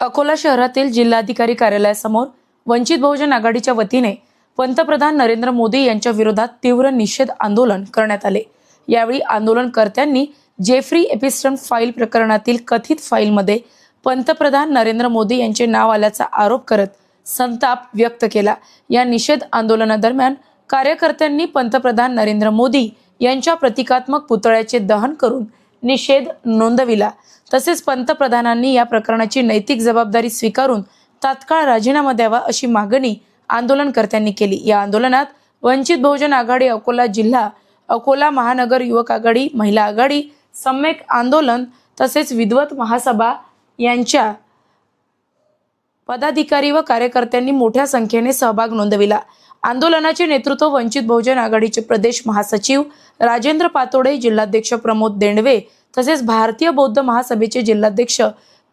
अकोला शहरातील जिल्हाधिकारी कार्यालयासमोर वंचित बहुजन आघाडीच्या वतीने पंतप्रधान नरेंद्र मोदी यांच्या विरोधात तीव्र निषेध आंदोलन करण्यात आले। यावेळी आंदोलनकर्त्यांनी जेफ्री एपिस्टन फाईल प्रकरणातील कथित फाईलमध्ये पंतप्रधान नरेंद्र मोदी यांचे नाव आल्याचा आरोप करत संताप व्यक्त केला। या निषेध आंदोलनादरम्यान कार्यकर्त्यांनी पंतप्रधान नरेंद्र मोदी यांच्या प्रतिकात्मक पुतळ्याचे दहन करून निषेध नोंदविला। तसेच पंतप्रधानांनी या प्रकरणाची नैतिक जबाबदारी स्वीकारून तात्काळ राजीनामा द्यावा अशी मागणी आंदोलनकर्त्यांनी केली। या आंदोलनात वंचित बहुजन आघाडी अकोला जिल्हा, अकोला महानगर युवक आघाडी, महिला आघाडी, सम्यक आंदोलन तसेच विद्वत महासभा यांच्या पदाधिकारी व कार्यकर्त्यांनी मोठ्या संख्येने सहभाग नोंदविला। आंदोलनाचे नेतृत्व वंचित बहुजन आघाडीचे प्रदेश महासचिव राजेंद्र पातोडे, जिल्हाध्यक्ष प्रमोद देंडवे तसेच भारतीय बौद्ध महासभेचे जिल्हाध्यक्ष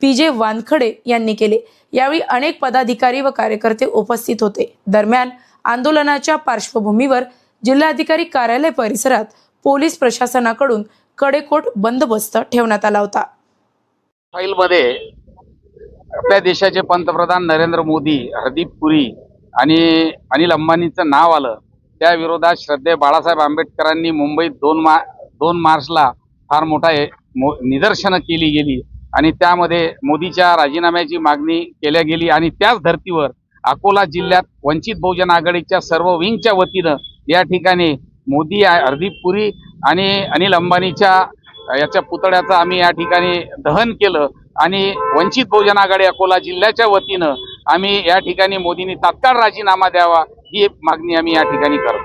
पीजे वानखडे यांनी केले। यावेळी अनेक पदाधिकारी व कार्यकर्ते उपस्थित होते। दरम्यान आंदोलनाच्या पार्श्वभूमीवर जिल्हाधिकारी कार्यालय परिसरात पोलीस प्रशासनाकडून कडेकोट बंदोबस्त ठेवण्यात आला होता। फाईलमध्ये आपल्या देशाचे पंतप्रधान नरेंद्र मोदी, हरदीप पुरी आणि अनिल अंबानींचं नाव आलं। त्या विरोधात श्रद्धेय बाळासाहेब आंबेडकरांनी मुंबईत 2 मार्चला फार मोठा निदर्शनं केली गेली आणि त्यामध्ये मोदीच्या राजीनाम्याची मागणी केल्या गेली आणि त्याच धर्तीवर अकोला जिल्ह्यात वंचित बहुजन आघाडीच्या सर्व विंगच्या वतीनं या ठिकाणी मोदी, हरदीप पुरी आणि अनिल अंबानीच्या याच्या पुतळ्याचं आम्ही या ठिकाणी दहन केलं आणि वंचित बहुजन आघाडी अकोला जिल्ह्याच्या वतीनं आम्ही या ठिकाणी मोदींनी तात्काळ राजीनामा द्यावा ही मागणी आम्ही या ठिकाणी करतो।